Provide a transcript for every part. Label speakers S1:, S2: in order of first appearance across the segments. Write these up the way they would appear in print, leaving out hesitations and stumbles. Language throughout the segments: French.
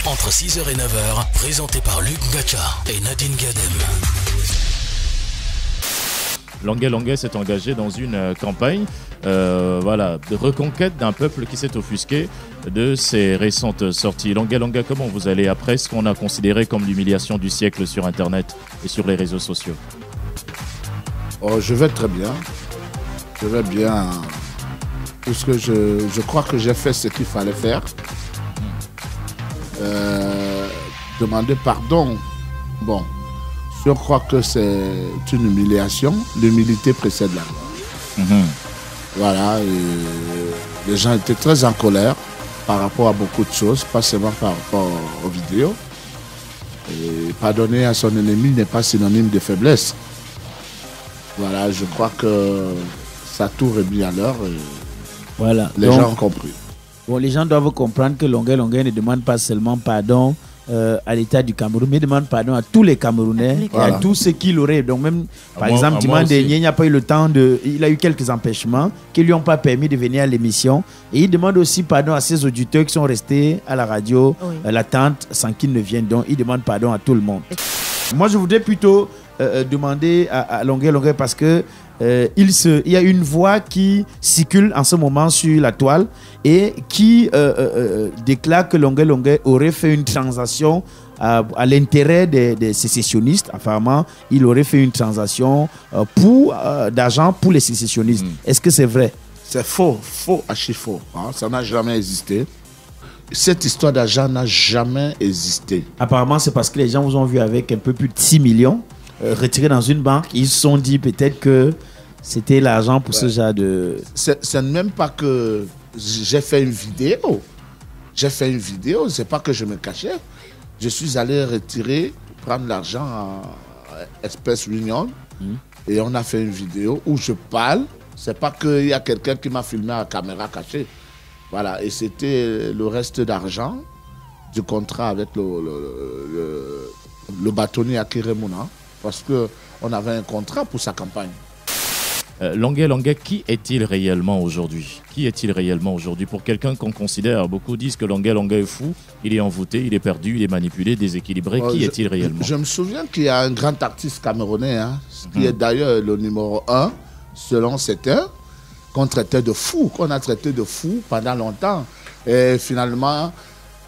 S1: entre 6h et 9h, présenté par Luc Gacha et Nadine Gadem.
S2: Longuet Longuet s'est engagé dans une campagne de reconquête d'un peuple qui s'est offusqué de ses récentes sorties. Longuet Longuet, comment vous allez après ce qu'on a considéré comme l'humiliation du siècle sur Internet et sur les réseaux sociaux?
S3: Je vais très bien. Je vais bien. Puisque je crois que j'ai fait ce qu'il fallait faire. Demander pardon. Bon. Je crois que c'est une humiliation. L'humilité précède la gloire. Voilà. Et les gens étaient très en colère par rapport à beaucoup de choses, pas seulement par rapport aux vidéos. Et pardonner à son ennemi n'est pas synonyme de faiblesse. Voilà, je crois que ça a tout remis à l'heure.
S4: Voilà.
S3: Les gens ont compris.
S4: Bon, les gens doivent comprendre que Longuet Longuet ne demande pas seulement pardon à l'État du Cameroun, mais demande pardon à tous les Camerounais et à tous ceux qui l'auraient. Donc même, par exemple, dimanche dernier, il n'a pas eu le temps il a eu quelques empêchements qui ne lui ont pas permis de venir à l'émission. Et il demande aussi pardon à ses auditeurs qui sont restés à la radio, à l'attente, sans qu'ils ne viennent. Donc il demande pardon à tout le monde. Moi, je voudrais plutôt demander à Longuet Longuet parce que il y a une voix qui circule en ce moment sur la toile et qui déclare que Longuet Longuet aurait fait une transaction à l'intérêt des sécessionnistes. Apparemment, il aurait fait une transaction d'argent pour les sécessionnistes. Est-ce que c'est vrai?
S3: C'est faux, archi faux. Hein? Ça n'a jamais existé. Cette histoire d'argent n'a jamais existé.
S4: Apparemment, c'est parce que les gens vous ont vu avec un peu plus de 6 millions retirés dans une banque. Ils se sont dit peut-être que c'était l'argent pour ce genre de...
S3: C'est même pas que j'ai fait une vidéo. C'est pas que je me cachais. Je suis allé prendre l'argent à Express Union et on a fait une vidéo où je parle. C'est pas qu'il y a quelqu'un qui m'a filmé à la caméra cachée. Voilà, et c'était le reste d'argent du contrat avec le bâtonnier Akire Mouna, parce qu'on avait un contrat pour sa campagne.
S2: Longuet Longuet, qui est-il réellement aujourd'hui? Pour quelqu'un qu'on considère, beaucoup disent que Longuet Longuet est fou, il est envoûté, il est perdu, il est manipulé, déséquilibré. Qui est-il réellement?
S3: Je me souviens qu'il y a un grand artiste camerounais, qui est d'ailleurs le numéro 1, selon certains, qu'on a traité de fou pendant longtemps. Et finalement,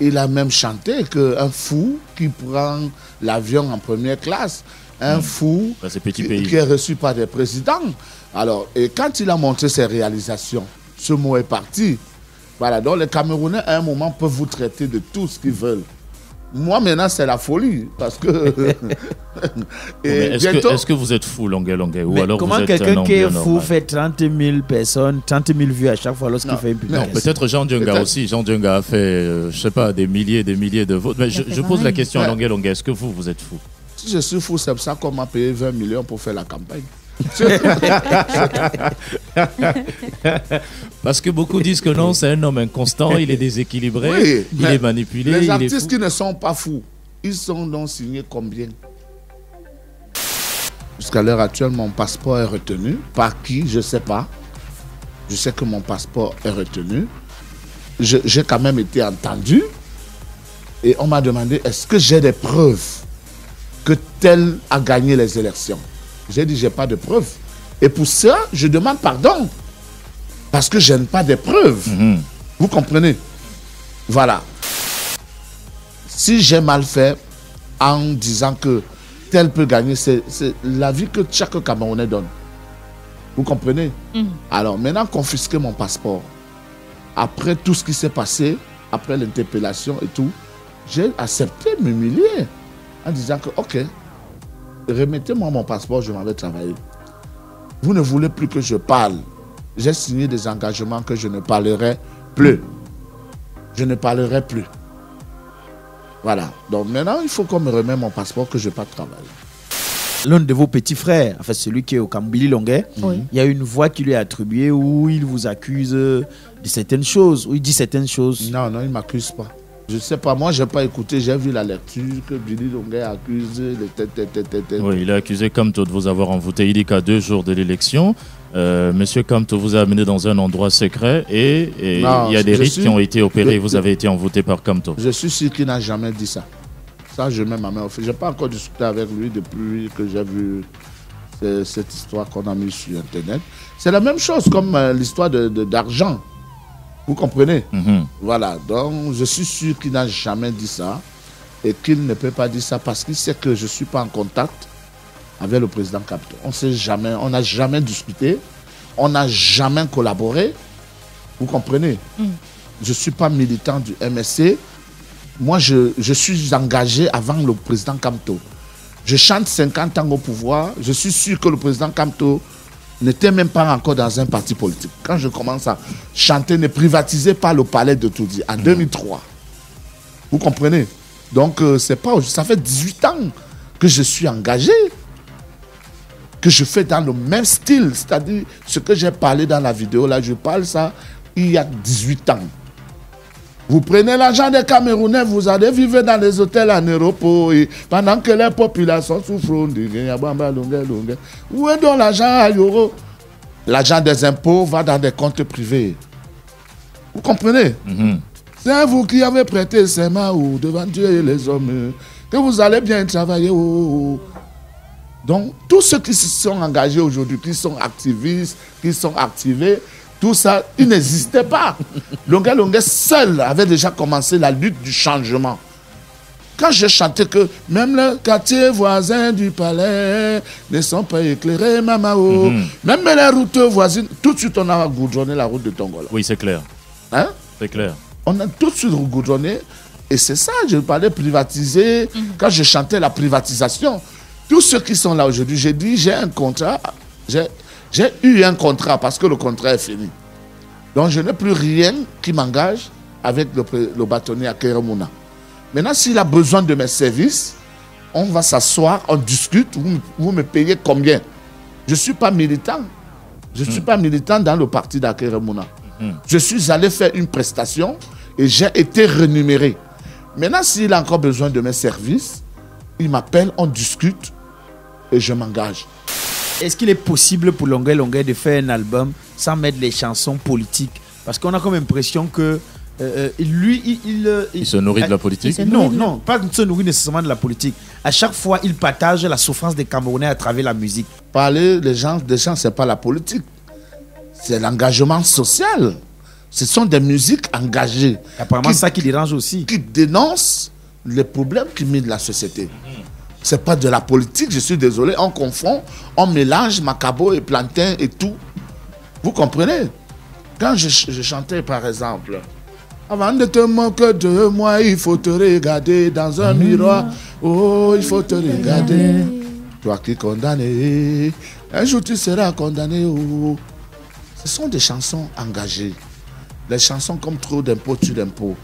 S3: il a même chanté qu'un fou qui prend l'avion en première classe, un fou qui est reçu par des présidents. Alors, et quand il a montré ses réalisations, ce mot est parti. Voilà, donc les Camerounais, à un moment, peuvent vous traiter de tout ce qu'ils veulent. Moi, maintenant, c'est la folie, parce que...
S2: Est-ce que vous êtes fou, Longuet Longuet, ou alors
S4: comment quelqu'un qui est fou fait 30 000 personnes, 30 000 vues à chaque fois lorsqu'il fait une publication?
S2: Non, peut-être Jean Djenga aussi. Jean Djenga a fait, je sais pas, des milliers de votes. Mais je pose la question à Longuet Longuet, est-ce que vous êtes fou?
S3: Si je suis fou, c'est pour ça qu'on m'a payé 20 millions pour faire la campagne.
S2: Parce que beaucoup disent que non, c'est un homme inconstant, il est déséquilibré, il est manipulé.
S3: Les artistes qui ne sont pas fous, ils sont donc signés combien? Jusqu'à l'heure actuelle, mon passeport est retenu. Par qui? Je ne sais pas. Je sais que mon passeport est retenu. J'ai quand même été entendu. Et on m'a demandé, est-ce que j'ai des preuves que tel a gagné les élections? J'ai dit, j'ai pas de preuves. Et pour ça, je demande pardon. Parce que je n'ai pas de preuves. Vous comprenez? Voilà. Si j'ai mal fait en disant que tel peut gagner, c'est l'avis que chaque Camerounais donne. Vous comprenez? Alors maintenant, confisquer mon passeport. Après tout ce qui s'est passé, après l'interpellation et tout, j'ai accepté de m'humilier en disant que, ok, remettez-moi mon passeport, je m'en vais travailler. Vous ne voulez plus que je parle. J'ai signé des engagements que je ne parlerai plus. Je ne parlerai plus. Voilà. Donc maintenant, il faut qu'on me remette mon passeport, que je ne vais pas travailler.
S4: L'un de vos petits frères, en fait celui qui est au Billy Longuet, il y a une voix qui lui est attribuée où il vous accuse de certaines choses, où il dit certaines choses.
S3: Non, il ne m'accuse pas. Je ne sais pas, moi je n'ai pas écouté, j'ai vu la lecture que Billy Longuet accuse les
S2: Oui, il est accusé Kamto de vous avoir envoûté. Il dit qu'à 2 jours de l'élection, Monsieur Kamto vous a amené dans un endroit secret et il y a des rites qui ont été opérés et vous avez été envoûté par Kamto.
S3: Je suis sûr qu'il n'a jamais dit ça. Ça, je mets ma main au feu. Je n'ai pas encore discuté avec lui depuis que j'ai vu cette histoire qu'on a mise sur Internet. C'est la même chose comme l'histoire d'argent. Vous comprenez? Voilà, donc je suis sûr qu'il n'a jamais dit ça et qu'il ne peut pas dire ça parce qu'il sait que je ne suis pas en contact avec le président Kamto. On sait jamais, on n'a jamais discuté, on n'a jamais collaboré. Vous comprenez? Je ne suis pas militant du MSC. Moi, je suis engagé avant le président Kamto. Je chante 50 ans au pouvoir. Je suis sûr que le président Kamto n'était même pas encore dans un parti politique. Quand je commence à chanter, ne privatisez pas le palais de Toudi en 2003. Vous comprenez? Donc, c'est pas, ça fait 18 ans que je suis engagé, que je fais dans le même style. C'est-à-dire, ce que j'ai parlé dans la vidéo, là, je parle ça il y a 18 ans. Vous prenez l'argent des Camerounais, vous allez vivre dans les hôtels en Europe pendant que les populations souffrent. Où est donc l'argent à l'euro? L'argent des impôts va dans des comptes privés. Vous comprenez? C'est vous qui avez prêté serment devant Dieu et les hommes que vous allez bien travailler. Donc, tous ceux qui se sont engagés aujourd'hui, qui sont activistes, qui sont activés, tout ça, il n'existait pas. Longuet seul avait déjà commencé la lutte du changement. Quand je chantais que même les quartiers voisins du palais ne sont pas éclairés, Mamao, même les routes voisines, tout de suite on a goudronné la route de Tongola.
S2: Oui, c'est clair.
S3: Hein?
S2: C'est clair.
S3: On a tout de suite goudronné. Et c'est ça, je parlais privatiser. Quand je chantais la privatisation, tous ceux qui sont là aujourd'hui, j'ai dit, j'ai un contrat, j'ai eu un contrat parce que le contrat est fini. Donc je n'ai plus rien qui m'engage avec le bâtonnier à Keremouna. Maintenant, s'il a besoin de mes services, on va s'asseoir, on discute, vous me payez combien? Je ne suis pas militant. Je ne suis pas militant dans le parti d'Akeremouna. Je suis allé faire une prestation et j'ai été rémunéré. Maintenant, s'il a encore besoin de mes services, il m'appelle, on discute et je m'engage.
S4: Est-ce qu'il est possible pour Longuet de faire un album sans mettre les chansons politiques? Parce qu'on a comme impression que lui, il se
S2: nourrit de la politique?
S4: Non, pas se nourrit nécessairement de la politique. À chaque fois, il partage la souffrance des Camerounais à travers la musique.
S3: Parler des gens, ce n'est pas la politique. C'est l'engagement social. Ce sont des musiques engagées.
S4: Apparemment, c'est ça qui dérange aussi.
S3: Qui dénoncent les problèmes qui minent la société. Ce n'est pas de la politique, je suis désolé. On confond, on mélange macabo et plantain et tout. Vous comprenez? Quand je chantais, par exemple, avant de te moquer de moi, il faut te regarder dans un miroir. Oh, il faut te regarder. Toi qui es condamné, un jour tu seras condamné. Oh. Ce sont des chansons engagées. Les chansons comme Trop d'impôts, tue d'impôts.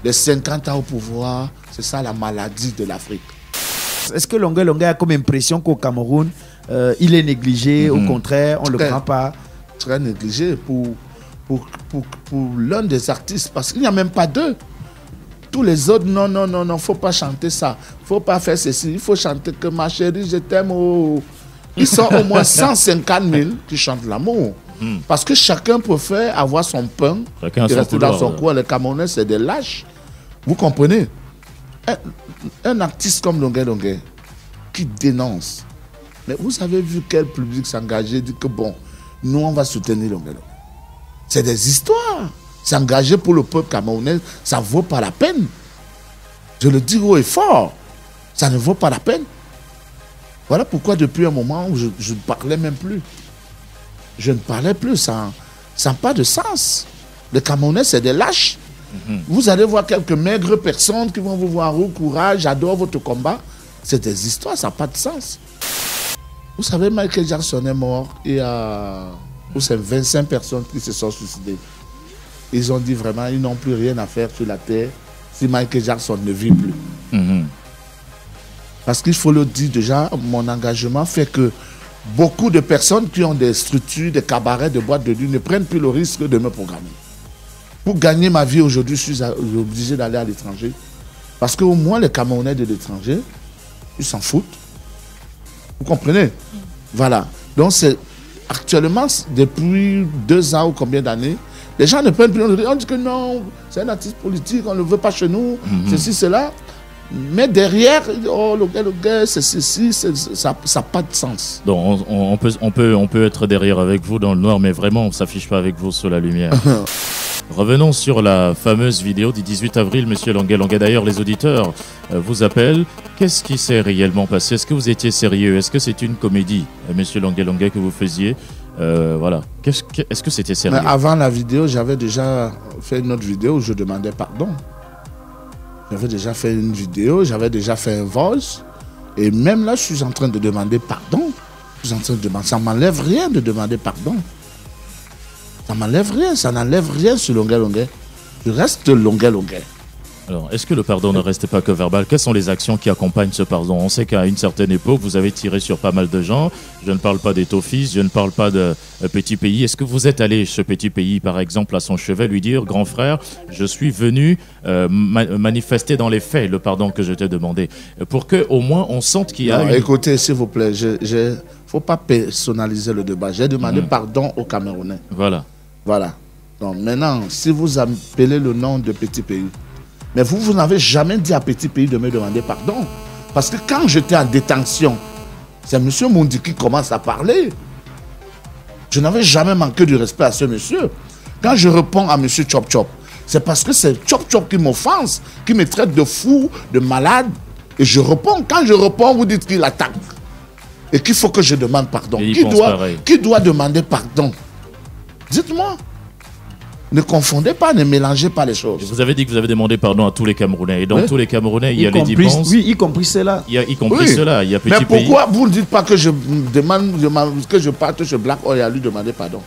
S3: Les 50 ans au pouvoir, c'est ça la maladie de l'Afrique.
S4: Est-ce que Longuet a comme impression qu'au Cameroun, il est négligé, au contraire, on ne le prend pas?
S3: Très négligé pour l'un des artistes, parce qu'il n'y a même pas deux. Tous les autres, non, il ne faut pas chanter ça, il ne faut pas faire ceci, il faut chanter que ma chérie, je t'aime. Oh. Ils sont au moins 150 000 qui chantent l'amour. Parce que chacun préfère avoir son pain et rester dans son coin. Les Camerounais, c'est des lâches. Vous comprenez? Un artiste comme Longuet qui dénonce. Mais vous avez vu quel public s'engager, dit que bon, nous on va soutenir Longuet. C'est des histoires. S'engager pour le peuple camerounais, ça ne vaut pas la peine. Je le dis haut et fort. Ça ne vaut pas la peine. Voilà pourquoi depuis un moment où je ne parlais même plus. Je ne parlais plus, ça n'a pas de sens. Les Camerounais, c'est des lâches. Vous allez voir quelques maigres personnes qui vont vous voir au courage, j'adore votre combat. C'est des histoires, ça n'a pas de sens. Vous savez, Michael Jackson est mort et c'est 25 personnes qui se sont suicidées. Ils ont dit vraiment, ils n'ont plus rien à faire sur la terre si Michael Jackson ne vit plus. Parce qu'il faut le dire déjà, mon engagement fait que beaucoup de personnes qui ont des structures, des cabarets, des boîtes de nuit ne prennent plus le risque de me programmer. Pour gagner ma vie aujourd'hui, je suis obligé d'aller à l'étranger. Parce qu'au moins, les Camerounais de l'étranger, ils s'en foutent. Vous comprenez? Voilà. Donc, c'est actuellement, depuis 2 ans ou combien d'années, les gens ne prennent plus. On dit que non, c'est un artiste politique, on ne le veut pas chez nous, ceci, cela. Mais derrière, oh, le gars, c'est ceci, ça n'a pas de sens.
S2: Donc, on peut être derrière avec vous dans le noir, mais vraiment, on ne s'affiche pas avec vous sous la lumière. Revenons sur la fameuse vidéo du 18 avril, monsieur Longuet. D'ailleurs, les auditeurs vous appellent. Qu'est-ce qui s'est réellement passé? Est-ce que vous étiez sérieux? Est-ce que c'est une comédie, monsieur Longuet, que vous faisiez? Voilà. Est-ce que c'était sérieux?
S3: Mais avant la vidéo, j'avais déjà fait une autre vidéo où je demandais pardon. J'avais déjà fait une vidéo, j'avais déjà fait un voice. Et même là, je suis en train de demander pardon. Je suis en train de demander. Ça ne m'enlève rien de demander pardon. Ça m'enlève rien, ça n'enlève rien sur Longuet. Je reste Longuet.
S2: Alors, est-ce que le pardon ne reste pas que verbal? Quelles sont les actions qui accompagnent ce pardon? On sait qu'à une certaine époque, vous avez tiré sur pas mal de gens. Je ne parle pas des Tofis, je ne parle pas de Petit Pays. Est-ce que vous êtes allé, ce Petit Pays, par exemple, à son chevet, lui dire, grand frère, je suis venu manifester dans les faits le pardon que je t'ai demandé, pour qu'au moins on sente qu'il y a...
S3: Écoutez, s'il vous plaît, il ne faut pas personnaliser le débat. J'ai demandé pardon aux Camerounais. Voilà. Donc maintenant, si vous appelez le nom de Petit Pays, mais vous n'avez jamais dit à Petit Pays de me demander pardon. Parce que quand j'étais en détention, c'est M. Mundi qui commence à parler. Je n'avais jamais manqué du respect à ce monsieur. Quand je réponds à M. Chop Chop, c'est parce que c'est Chop Chop qui m'offense, qui me traite de fou, de malade. Et je réponds. Quand je réponds, vous dites qu'il attaque. Et qu'il faut que je demande pardon. Qui doit demander pardon? Dites-moi. Ne confondez pas, ne mélangez pas les choses.
S2: Vous avez dit que vous avez demandé pardon à tous les Camerounais. Et dans tous les Camerounais, il y a les Dipens.
S4: Oui, y compris cela.
S2: Il y a Petit Pays.
S3: Mais pourquoi vous ne dites pas que je demande que je parte chez Black Oil et à lui demander pardon?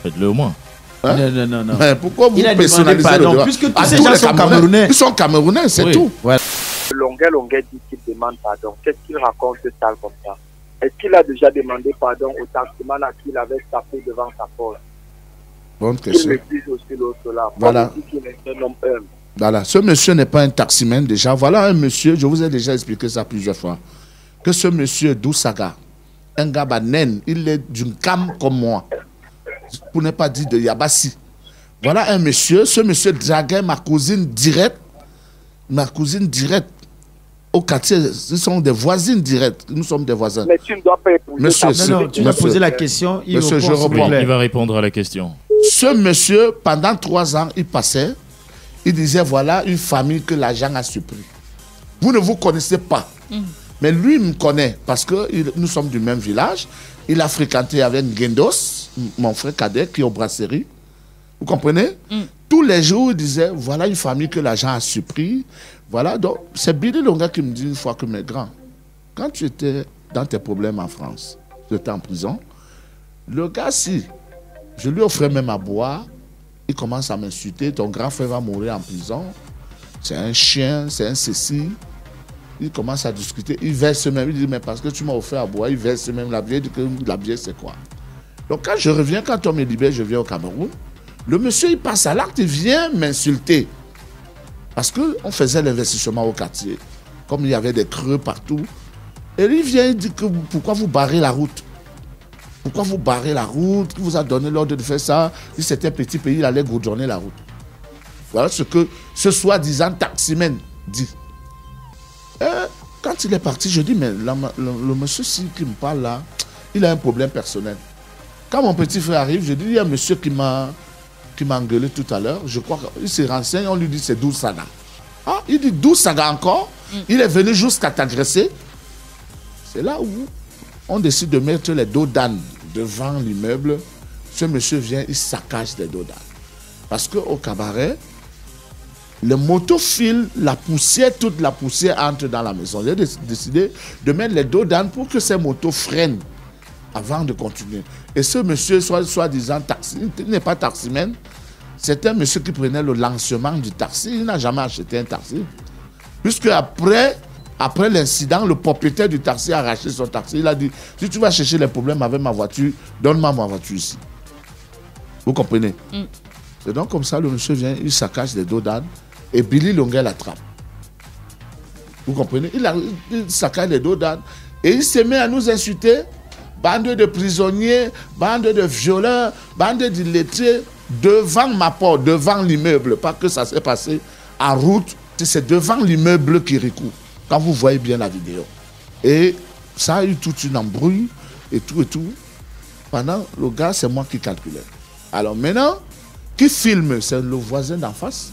S2: Faites-le au moins.
S3: Hein?
S4: Non.
S3: Mais pourquoi vous personnalisez le débat?
S4: Puisque tous ces gens sont Camerounais.
S3: Ils sont Camerounais, c'est tout.
S5: Ouais. Longuet dit qu'il demande pardon. Qu'est-ce qu'il raconte de ça comme ça? Est-ce qu'il a déjà demandé pardon au taximan à qui il avait tapé devant sa porte?
S3: Bonne question.
S5: Il me dit aussi l'autre là.
S3: Voilà. Voilà. Ce monsieur n'est pas un taximan déjà. Voilà un monsieur, je vous ai déjà expliqué ça plusieurs fois. Que ce monsieur Dousaga, un gars banen, il est d'une cam comme moi. Pour ne pas dire de Yabassi. Voilà un monsieur, ce monsieur draguait ma cousine directe. Au quartier, ils sont des voisines directes. Nous sommes des voisins.
S5: Mais tu ne dois pas épouser.
S4: Monsieur, tu dois poser la question.
S3: Il
S2: va répondre à la question.
S3: Ce monsieur, pendant 3 ans, il passait. Il disait, voilà une famille que l'argent a surpris. Vous ne vous connaissez pas. Mais lui, il me connaît parce que nous sommes du même village. Il a fréquenté avec Gendos, mon frère cadet, qui est au brasserie. Vous comprenez? Tous les jours, il disait, voilà une famille que l'argent a surpris. Voilà, donc c'est Billy Longuet qui me dit une fois que mes grands, quand tu étais dans tes problèmes en France, tu étais en prison, le gars, si je lui offrais même à boire, il commence à m'insulter, ton grand frère va mourir en prison, c'est un chien, c'est un ceci. Il commence à discuter, il verse même, il dit, mais parce que tu m'as offert à boire, il verse même la bière, il dit que la bière c'est quoi? Donc quand je reviens, quand on me libère, je viens au Cameroun, le monsieur il passe à l'acte, il vient m'insulter. Parce qu'on faisait l'investissement au quartier, comme il y avait des creux partout. Et il vient, il dit que pourquoi vous barrez la route? Pourquoi vous barrez la route? Qui vous a donné l'ordre de faire ça? Si c'était un Petit Pays, il allait goudronner la route. Voilà ce que ce soi-disant taximan dit. Et quand il est parti, je dis, mais le monsieur qui me parle là, il a un problème personnel. Quand mon petit frère arrive, je dis, il y a un monsieur qui m'a engueulé tout à l'heure. Je crois qu'il se renseigne, on lui dit c'est Dousaga. Ah, il dit Dousaga encore. Il est venu jusqu'à t'agresser. C'est là où on décide de mettre les dos d'âne devant l'immeuble. Ce monsieur vient, il saccage les dos d'âne. Parce qu'au cabaret, les motos filent la poussière, toute la poussière entre dans la maison. J'ai décidé de mettre les dos d'âne pour que ces motos freinent avant de continuer. Et ce monsieur, soi-disant taxi, il n'est pas taximan, c'est un monsieur qui prenait le lancement du taxi. Il n'a jamais acheté un taxi. Puisque après l'incident, le propriétaire du taxi a arraché son taxi. Il a dit, si tu vas chercher les problèmes avec ma voiture, donne-moi ma voiture ici. Vous comprenez? Et donc, comme ça, le monsieur vient, il saccage les dos d'âne et Billy Longuet l'attrape. Vous comprenez? Il saccage les dos d'âne et il se met à nous insulter. Bande de prisonniers, bande de violeurs, bande d'illettrés, devant ma porte, devant l'immeuble. Pas que ça s'est passé en route, c'est devant l'immeuble Kirikou. Quand vous voyez bien la vidéo. Et ça a eu toute une embrouille et tout. Pendant, le gars, c'est moi qui calculais. Alors maintenant, qui filme? C'est le voisin d'en face,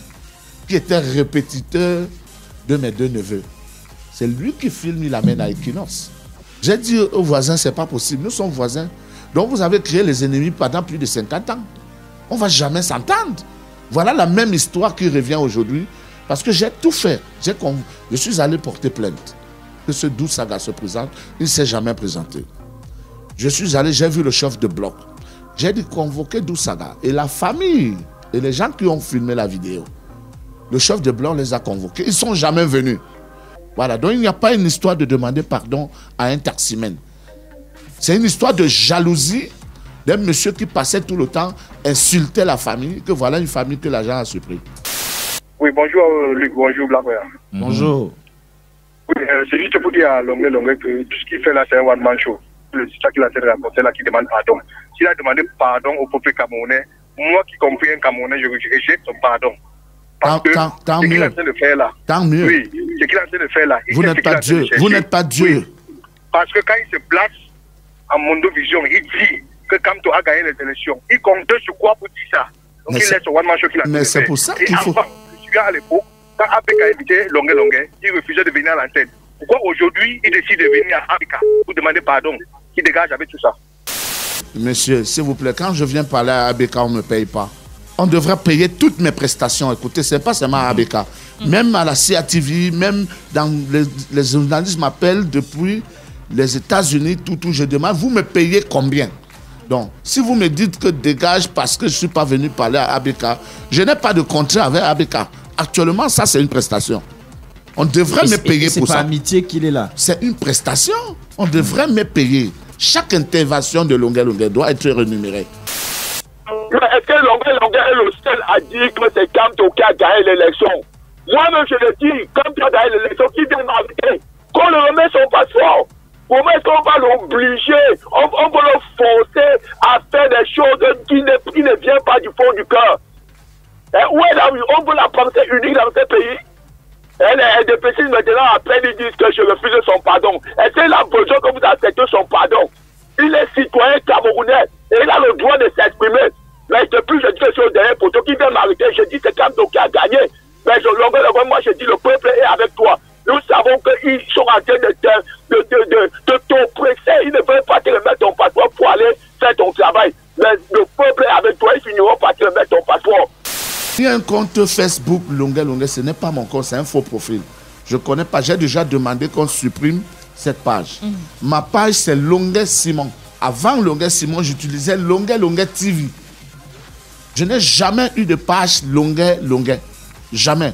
S3: qui était répétiteur de mes deux neveux. C'est lui qui filme, il amène à Equinox. J'ai dit aux voisins, c'est pas possible. Nous sommes voisins. Donc vous avez créé les ennemis pendant plus de 50 ans. On ne va jamais s'entendre. Voilà la même histoire qui revient aujourd'hui. Parce que j'ai tout fait. Je suis allé porter plainte. Que ce Dou Saga se présente, il ne s'est jamais présenté. Je suis allé, j'ai vu le chef de bloc. J'ai dit convoquer Dou Saga. Et la famille et les gens qui ont filmé la vidéo, le chef de bloc les a convoqués. Ils ne sont jamais venus. Voilà, donc il n'y a pas une histoire de demander pardon à un taximène. C'est une histoire de jalousie d'un monsieur qui passait tout le temps, insultait la famille, que voilà une famille que l'agent a surpris.
S5: Oui, bonjour Luc, bonjour Blackberry.
S4: Bonjour.
S5: Oui, c'est juste pour dire à Longuet que tout ce qu'il fait là, c'est un one-man show. C'est ça qu'il a fait raconter là, qui demande pardon. S'il a demandé pardon au peuple camerounais, moi qui comprends un Camerounais, je rejette son pardon. Parce que
S3: tant
S5: ce qu'il est
S3: mieux.
S5: en train de faire là.
S3: Tant mieux.
S5: Oui, ce qu'il est en train de faire là.
S3: Vous n'êtes pas Dieu. Vous n'êtes pas Dieu.
S5: Oui. Parce que quand il se place en Mondovision, il dit que Kamto a gagné les élections. Il compte sur quoi pour dire ça? Donc il laisse one man show qu'il a fait.
S3: Mais c'est pour ça qu'il faut.
S5: Je suis à l'époque, quand APK a invité Longuet, il refusait de venir à l'antenne. Pourquoi aujourd'hui il décide de venir à APK pour demander pardon? Qui dégage avec tout ça?
S3: Monsieur, s'il vous plaît, quand je viens parler à ABK, on ne me paye pas. On devrait payer toutes mes prestations. Écoutez, ce n'est pas seulement à ABK. Même à la CATV, même dans les journalistes m'appellent depuis les États-Unis, tout, je demande, vous me payez combien? Donc, si vous me dites que dégage parce que je ne suis pas venu parler à ABK, je n'ai pas de contrat avec ABK. Actuellement, ça, c'est une prestation. On devrait me payer pour ça.
S4: C'est pas amitié qu'il est là.
S3: C'est une prestation. On devrait me payer. Chaque intervention de Longuet doit être rémunérée.
S6: Est-ce que Longuet est le seul à dire que c'est Kamto qui a gagné l'élection? Moi-même, je le dis, Kamto a gagné l'élection, qui vient m'inviter? Qu'on le remet son passeport. Comment est-ce qu'on va l'obliger? On va le forcer à faire des choses qui ne viennent pas du fond du cœur. Où est là? On veut la pensée unique dans ce pays. Elle dépêche maintenant, après ils disent que je refuse son pardon. Est-ce qu'il a besoin que vous acceptez son pardon? Il est citoyen camerounais et il a le droit de s'exprimer. Mais depuis, je dis que sur le dernier poteau qui vient m'arrêter, je dis c'est Kamto qui a gagné. Mais moi je dis le peuple est avec toi. Nous savons qu'ils sont en train de t'oppresser. Ils ne veulent pas te remettre ton passeport pour aller faire ton travail. Mais le peuple est avec toi, ils finiront par te remettre ton passeport.
S3: Il y a un compte Facebook Longuet, ce n'est pas mon compte, c'est un faux profil. Je ne connais pas, j'ai déjà demandé qu'on supprime cette page. Ma page, c'est Longuet Simon. Avant Longuet Simon, j'utilisais Longuet TV. Je n'ai jamais eu de page Longuet. Jamais.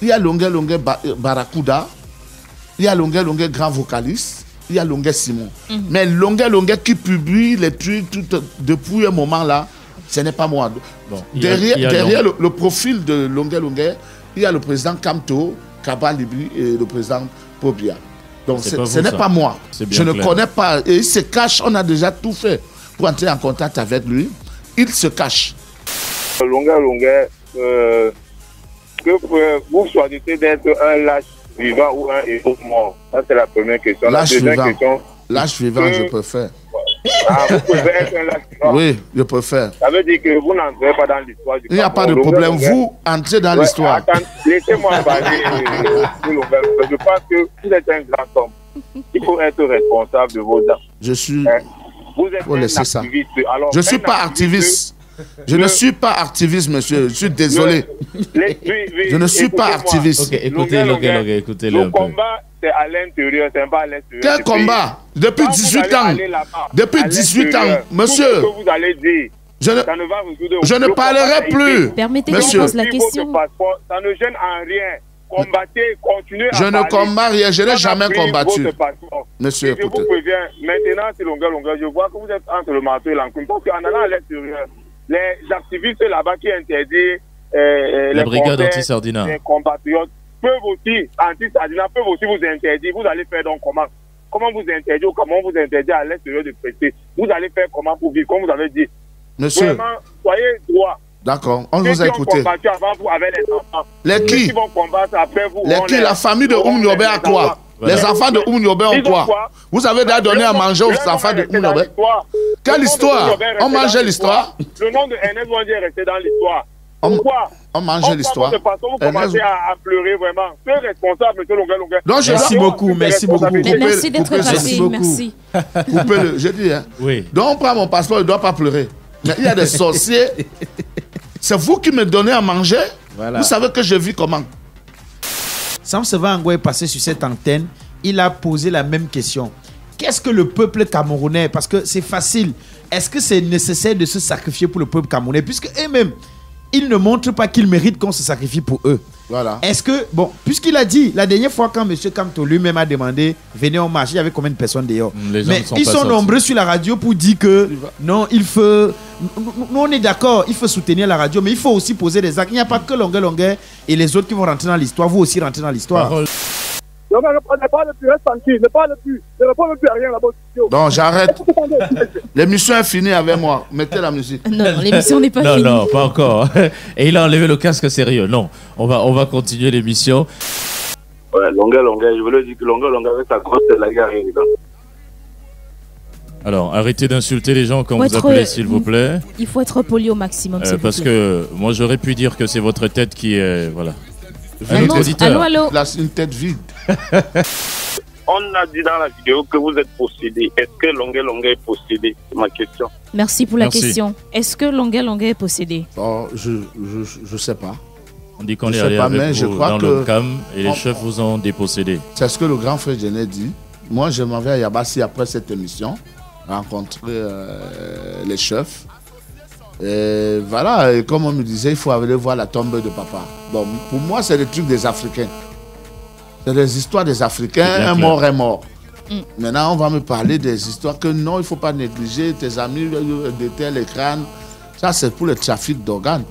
S3: Il y a Longuet Barracuda, il y a Longuet Grand Vocaliste, il y a Longuet Simon. Mais Longuet qui publie les trucs depuis un moment là, ce n'est pas moi. Bon, derrière le profil de Longuet, il y a le président Kamto, Kaba Libri et le président Pobia. Donc ce n'est pas moi. Je ne connais pas. Et il se cache, on a déjà tout fait pour entrer en contact avec lui. Il se cache.
S5: Longuet, que vous choisissez d'être un lâche vivant ou un héros mort? Ça, c'est la première question.
S3: Lâche vivant, je préfère.
S5: Ah, vous pouvez être un lâche vivant?
S3: Oui, je préfère.
S5: Ça veut dire que vous n'entrez pas dans l'histoire du Cameroun.
S3: Il n'y a pas de problème. Vous entrez dans l'histoire.
S5: Attends, laissez-moi parler. Je pense que vous êtes un grand homme. Il faut être responsable de vos actes.
S3: Je suis...
S5: Vous êtes un activiste. Alors,
S3: je ne suis pas activiste. Je ne suis pas activiste, monsieur. Je suis désolé. Je ne suis pas activiste.
S2: Okay, écoutez-le.
S5: Le combat, c'est à l'intérieur, c'est pas à l'extérieur.
S3: Quel combat? Depuis 18 ans. Depuis 18 ans, monsieur.
S5: Tout ce que vous allez dire,
S3: je ne parlerai plus.
S7: Permettez qu'on pose la question.
S5: Ça ne gêne en rien. Combattez, continuez à
S3: Je ne combats rien, je n'ai jamais combattu. Monsieur, écoutez.
S5: Je vous préviens, maintenant, c'est longueur, je vois que vous êtes entre le marteau et l'enclume. Parce qu'en allant à l'extérieur, les activistes là-bas qui interdisent
S2: la brigade anti-sardina.
S5: Les compatriotes peuvent aussi, anti-sardina, peuvent aussi vous interdire. Vous allez faire donc comment? Comment vous interdire au Cameroun, vous interdire à l'extérieur de prêter? Vous allez faire comment pour vivre, comme vous avez dit?
S3: Monsieur.
S5: Vraiment, soyez droit.
S3: D'accord, on vous a écouté.
S5: Avant vous avec les enfants.
S3: Les qui?
S5: Qui vont combattre après vous?
S3: Les qui? La famille de Oumniobé à quoi? Voilà. Les enfants de Oumniobé ont quoi? Vous avez déjà donné à manger aux enfants de Oumniobé? Quelle histoire? On mangeait l'histoire?
S5: Le nom de Ernest Ouandji est resté dans l'histoire. Pourquoi?
S3: On mangeait l'histoire.
S5: Vous commencez à pleurer vraiment. C'est responsable, M. Longuet.
S4: Merci beaucoup, merci beaucoup.
S7: Merci d'être passé, merci.
S3: Coupez-le, je dis. Hein.
S2: Oui.
S3: Donc on prend mon passeport, il ne doit pas pleurer. Mais il y a des sorciers. C'est vous qui me donnez à manger. Voilà. Vous savez que je vis comment?
S4: Sam Seva Angoua est passé sur cette antenne. Il a posé la même question. Qu'est-ce que le peuple camerounais, parce que c'est facile, est-ce que c'est nécessaire de se sacrifier pour le peuple camerounais, puisque eux-mêmes, ils ne montrent pas qu'ils méritent qu'on se sacrifie pour eux.
S3: Voilà.
S4: Est-ce que, bon, puisqu'il a dit, la dernière fois quand M. Kamto lui-même a demandé, venez au marché, il y avait combien de personnes dehors? Mais ils sont nombreux sur la radio pour dire que, non, il faut, nous on est d'accord, il faut soutenir la radio, mais il faut aussi poser des actes. Il n'y a pas que Longuet et les autres qui vont rentrer dans l'histoire, vous aussi rentrez dans l'histoire.
S5: Non, mais ne parle plus, reste tranquille, ne parle plus, ne réponds plus à rien là-bas.
S3: Non, j'arrête. L'émission est finie avec moi. Mettez la musique.
S7: Non, l'émission n'est pas finie.
S2: Non, pas encore. Et il a enlevé le casque sérieux. Non, on va continuer l'émission.
S6: Ouais, Longuet, je voulais dire que Longuet avec sa grosse tête, la guerre.
S2: Alors, arrêtez d'insulter les gens quand vous appelez, s'il vous plaît.
S7: Il faut être poli au maximum, s'il vous plaît.
S2: Parce que moi, j'aurais pu dire que c'est votre tête qui est... Voilà.
S7: Allô.
S3: Là, c'est une tête vide.
S6: On a dit dans la vidéo que vous êtes possédé. Est-ce que Longuet est possédé? C'est ma question.
S7: Merci pour la question. Est-ce que Longuet est possédé?
S3: Oh, je sais pas.
S2: On dit qu'on est allé avec vous dans le CAM et les chefs vous ont dépossédé.
S3: C'est ce que le grand frère Genet dit. Moi, je m'en vais à Yabassi après cette émission, rencontrer les chefs. Et voilà, et comme on me disait, il faut aller voir la tombe de papa. Bon, pour moi, c'est des trucs des Africains. C'est des histoires des Africains, un mort est mort. Maintenant, on va me parler des histoires que non, il ne faut pas négliger, tes amis déterrent les crânes. Ça, c'est pour le trafic d'organes.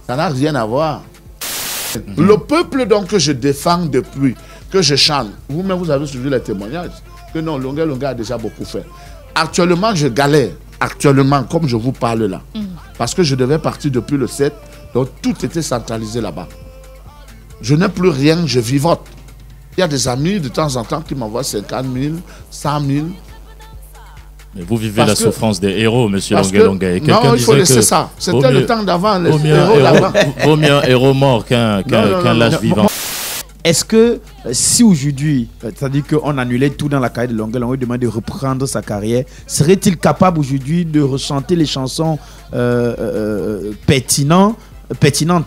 S3: Ça n'a rien à voir. Le peuple donc que je défends depuis, que je chante, vous-même vous avez suivi les témoignages, que non, Longuet a déjà beaucoup fait. Actuellement, je galère. Actuellement, comme je vous parle là. Parce que je devais partir depuis le 7, donc tout était centralisé là-bas. Je n'ai plus rien, je vivote. Il y a des amis de temps en temps qui m'envoient 50 000, 100 000.
S2: Mais vous vivez la souffrance des héros, monsieur Longuet.
S3: Non, il faut laisser ça. C'était le temps d'avant, les héros d'avant.
S2: Vaut mieux un héros mort qu'un lâche vivant.
S4: Est-ce que si aujourd'hui, c'est-à-dire qu'on annulait tout dans la carrière de Longuet, on lui demande de reprendre sa carrière, serait-il capable aujourd'hui de rechanter les chansons pertinentes,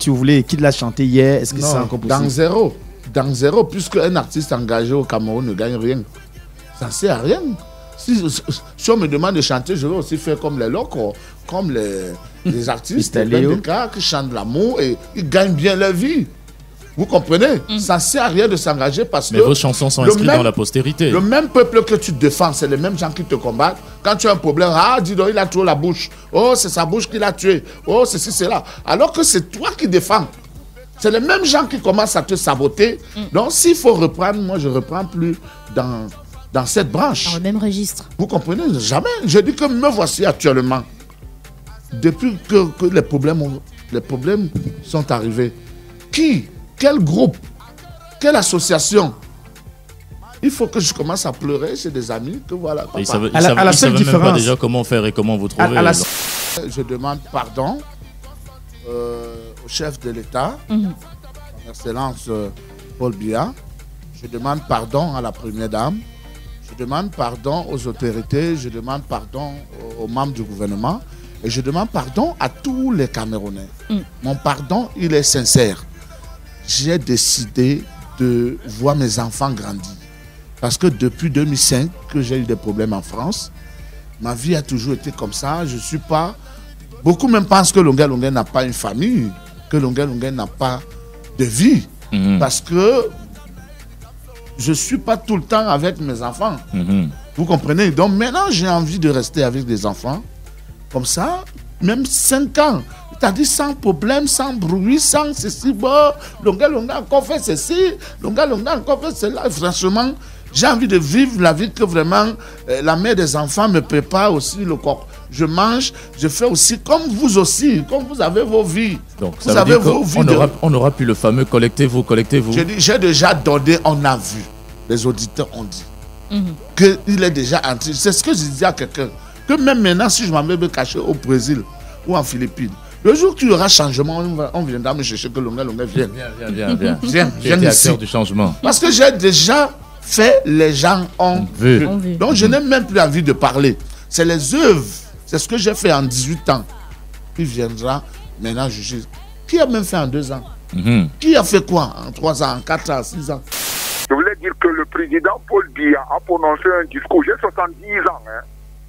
S4: si vous voulez, qu'il a chanté hier? Est-ce que c'est encore possible?
S3: Dans zéro, puisque un artiste engagé au Cameroun ne gagne rien. Ça ne sert à rien. Si on me demande de chanter, je vais aussi faire comme les locaux, comme les artistes qui chantent l'amour et ils gagnent bien leur vie. Vous comprenez? Ça ne sert à rien de s'engager parce que...
S2: Mais vos chansons sont inscrites dans la postérité.
S3: Le même peuple que tu défends, c'est les mêmes gens qui te combattent. Quand tu as un problème, dis donc, il a trop la bouche. Oh, c'est sa bouche qui l'a tué. Oh, ceci, c'est là. Alors que c'est toi qui défends. C'est les mêmes gens qui commencent à te saboter. Donc, s'il faut reprendre, moi, je ne reprends plus dans cette branche.
S7: Dans le même registre.
S3: Vous comprenez? Jamais. Je dis que me voici actuellement. Depuis que les problèmes sont arrivés. Quel groupe? Quelle association? Il faut que je commence à pleurer chez des amis que voilà.
S2: Ils ne savent même pas déjà comment faire et comment vous trouver.
S3: Je demande pardon au chef de l'État, son Excellence Paul Biya. Je demande pardon à la Première Dame. Je demande pardon aux autorités. Je demande pardon aux membres du gouvernement. Et je demande pardon à tous les Camerounais. Mon pardon, il est sincère. J'ai décidé de voir mes enfants grandir. Parce que depuis 2005 que j'ai eu des problèmes en France, ma vie a toujours été comme ça. Je suis pas... Beaucoup même pensent que Longuet n'a pas une famille, que Longuet n'a pas de vie. Parce que je ne suis pas tout le temps avec mes enfants. Vous comprenez? Donc maintenant, j'ai envie de rester avec des enfants. Comme ça, même 5 ans. C'est-à-dire sans problème, sans bruit, sans ceci. Bon, Longa a encore fait ceci, Longa a encore fait cela. Et franchement, j'ai envie de vivre la vie que vraiment la mère des enfants me prépare aussi le corps. Je mange, je fais aussi comme vous aussi, comme vous avez vos vies.
S2: Donc,
S3: vous avez vos vies.
S2: On aura plus le fameux collectez-vous.
S3: J'ai déjà donné, on a vu. Les auditeurs ont dit qu'il est déjà entré. C'est ce que je disais à quelqu'un. Que même maintenant, si je m'en vais me cacher au Brésil ou en Philippines, le jour qu'il y aura changement, on viendra me chercher que Longa vienne.
S2: Viens ici. Du changement.
S3: Parce que j'ai déjà fait, les gens ont vu. Donc je n'ai même plus envie de parler. C'est les œuvres. C'est ce que j'ai fait en 18 ans. Il viendra, maintenant je juge. Qui a même fait en 2 ans? Qui a fait quoi en 3 ans, en 4 ans, 6 ans?
S6: Je voulais dire que le président Paul Biya a prononcé un discours, j'ai 70 ans.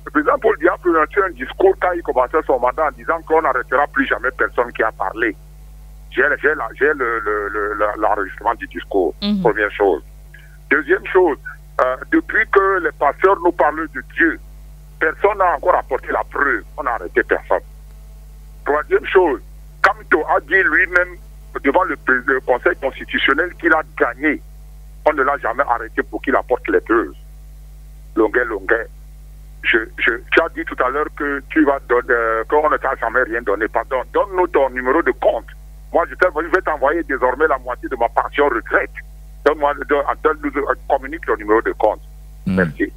S6: Le président Paul Biya a prononcé un discours quand il commençait son mandat en disant qu'on n'arrêtera plus jamais personne qui a parlé. J'ai l'enregistrement du discours, première chose. Deuxième chose, depuis que les pasteurs nous parlent de Dieu, personne n'a encore apporté la preuve. On n'a arrêté personne. Troisième chose, Kamto a dit lui-même devant le Conseil constitutionnel qu'il a gagné. On ne l'a jamais arrêté pour qu'il apporte les preuves. Longuet. Tu as dit tout à l'heure que tu vas donner, qu'on ne t'a jamais rien donné. Pardon, donne-nous ton numéro de compte. Moi, je vais t'envoyer désormais la moitié de ma pension retraite. Communique le numéro de compte. Merci.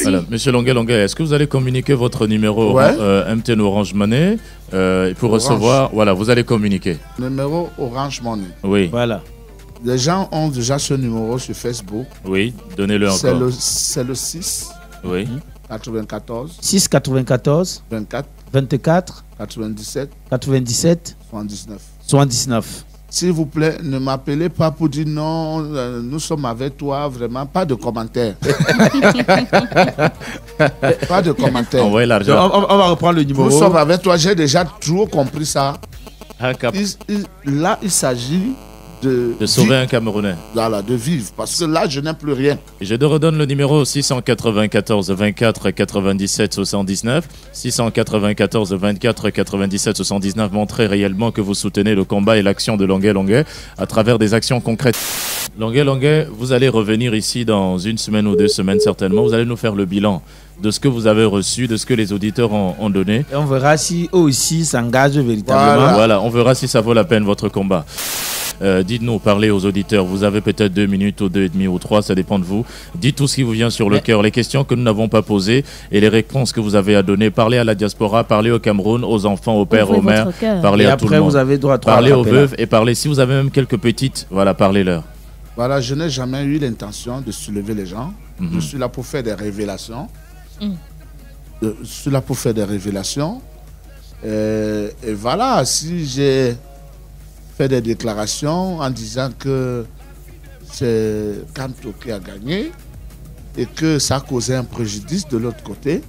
S2: Voilà. Monsieur Longuet, est-ce que vous allez communiquer votre numéro MTN Orange Money pour recevoir... Voilà, vous allez communiquer.
S3: Numéro Orange Money.
S2: Oui.
S4: Voilà.
S3: Les gens ont déjà ce numéro sur Facebook.
S2: Oui, donnez-le encore.
S3: C'est le 6.
S2: Oui.
S3: 94.
S4: 6 94. 24.
S3: 97.
S4: 79.
S3: S'il vous plaît, ne m'appelez pas pour dire non, nous sommes avec toi, vraiment, pas de commentaires. Pas de commentaires.
S2: Envoyez l'argent.
S4: On va reprendre le numéro.
S3: Nous sommes avec toi, j'ai déjà trop compris ça. Là, il s'agit de
S2: sauver un Camerounais.
S3: Voilà, de vivre, parce que là, je n'ai plus rien.
S2: Je te redonne le numéro 694 24 97 79. 694 24 97 79. Montrez réellement que vous soutenez le combat et l'action de Longuet à travers des actions concrètes. Longuet, vous allez revenir ici dans 1 semaine ou 2 semaines certainement. Vous allez nous faire le bilan de ce que vous avez reçu, de ce que les auditeurs ont donné.
S4: Et on verra si eux aussi s'engagent véritablement.
S2: Voilà, on verra si ça vaut la peine votre combat. Dites-nous, parlez aux auditeurs. Vous avez peut-être 2 minutes ou 2,5 ou 3, ça dépend de vous. Dites tout ce qui vous vient sur le cœur, les questions que nous n'avons pas posées et les réponses que vous avez à donner. Parlez à la diaspora, parlez au Cameroun, aux enfants, aux pères, aux mères. Parlez à tout le monde.
S4: Vous avez droit à
S2: parlez aux veuves et parlez. Si vous avez même quelques petites, voilà, parlez-leur.
S3: Voilà, je n'ai jamais eu l'intention de soulever les gens. Je suis là pour faire des révélations. Je suis là pour faire des révélations. Et voilà, si j'ai fait des déclarations en disant que c'est Kamto qui a gagné et que ça a causé un préjudice de l'autre côté,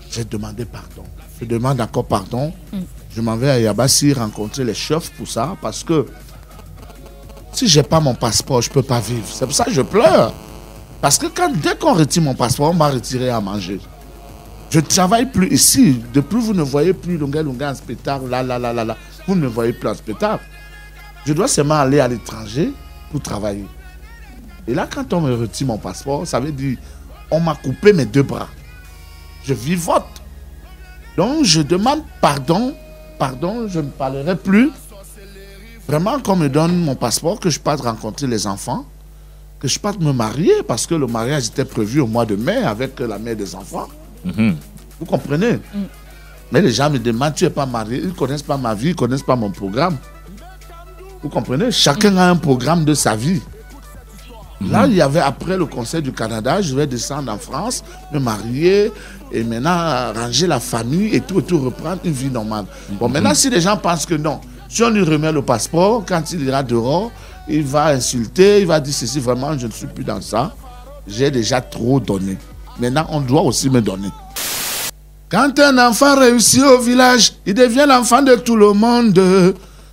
S3: j'ai demandé pardon. Je demande encore pardon. Je m'en vais à Yabassi rencontrer les chefs pour ça, parce que si je n'ai pas mon passeport, je ne peux pas vivre. C'est pour ça que je pleure. Parce que dès qu'on retire mon passeport, on m'a retiré à manger. Je ne travaille plus ici. Depuis, vous ne voyez plus Longuet en spectacle, là. Vous ne me voyez plus en spectacle. Je dois seulement aller à l'étranger pour travailler. Et là, quand on me retire mon passeport, ça veut dire on m'a coupé mes 2 bras. Je vivote. Donc, je demande pardon. Pardon, je ne parlerai plus. Vraiment, qu'on me donne mon passeport, que je parte rencontrer les enfants, que je parte me marier, parce que le mariage était prévu au mois de mai avec la mère des enfants. Vous comprenez? Mais les gens me demandent, tu n'es pas marié, ils ne connaissent pas ma vie, ils ne connaissent pas mon programme. Vous comprenez? Chacun a un programme de sa vie. Là, il y avait, après le Conseil du Canada, je vais descendre en France, me marier, et maintenant ranger la famille et tout reprendre une vie normale. Bon, maintenant, si les gens pensent que non, si on lui remet le passeport, quand il ira dehors, il va insulter, il va dire ceci, vraiment, je ne suis plus dans ça. J'ai déjà trop donné. Maintenant, on doit aussi me donner. Quand un enfant réussit au village, il devient l'enfant de tout le monde.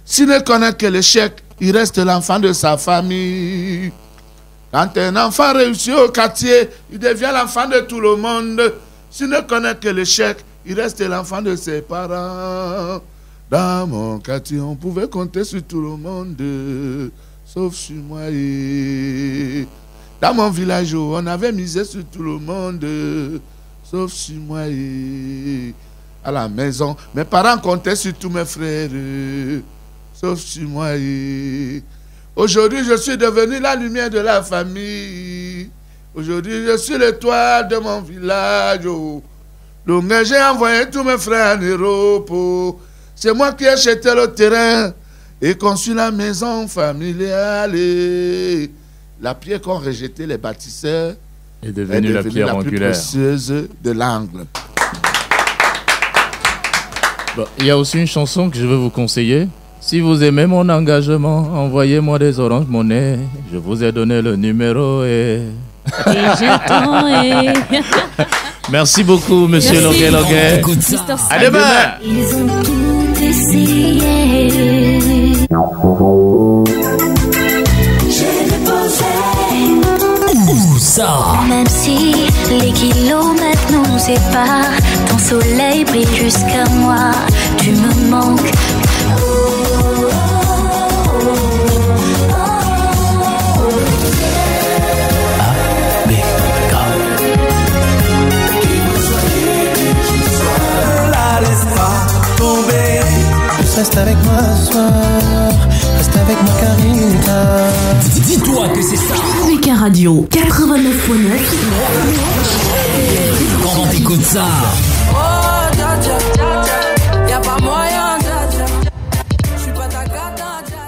S3: S'il ne connaît que l'échec, il reste l'enfant de sa famille. Quand un enfant réussit au quartier, il devient l'enfant de tout le monde. S'il ne connaît que l'échec, il reste l'enfant de ses parents. Dans mon quartier, on pouvait compter sur tout le monde, sauf sur moi. Dans mon village, on avait misé sur tout le monde, sauf sur moi. À la maison, mes parents comptaient sur tous mes frères, sauf sur moi. Aujourd'hui, je suis devenu la lumière de la famille. Aujourd'hui, je suis l'étoile de mon village. Donc, j'ai envoyé tous mes frères en Europe. C'est moi qui ai acheté le terrain et conçu la maison familiale. Et la pierre qu'ont rejetée les bâtisseurs
S2: est devenue la pierre angulaire.
S3: Plus précieuse de l'angle.
S2: Bon, il y a aussi une chanson que je veux vous conseiller. Si vous aimez mon engagement, envoyez-moi des oranges monnaie. Je vous ai donné le numéro et j'attends. Merci beaucoup, monsieur Longuet. À demain.
S8: Ils ont tout essayé. J'ai déposé.
S1: Où ça?
S8: Même si les kilomètres nous séparent, ton soleil brille jusqu'à moi. Tu me manques.
S9: Reste avec moi ce soir, reste avec moi Carita.
S1: Dis-toi que c'est ça.
S10: Africa Radio 89.9.
S1: Quand on écoute ça.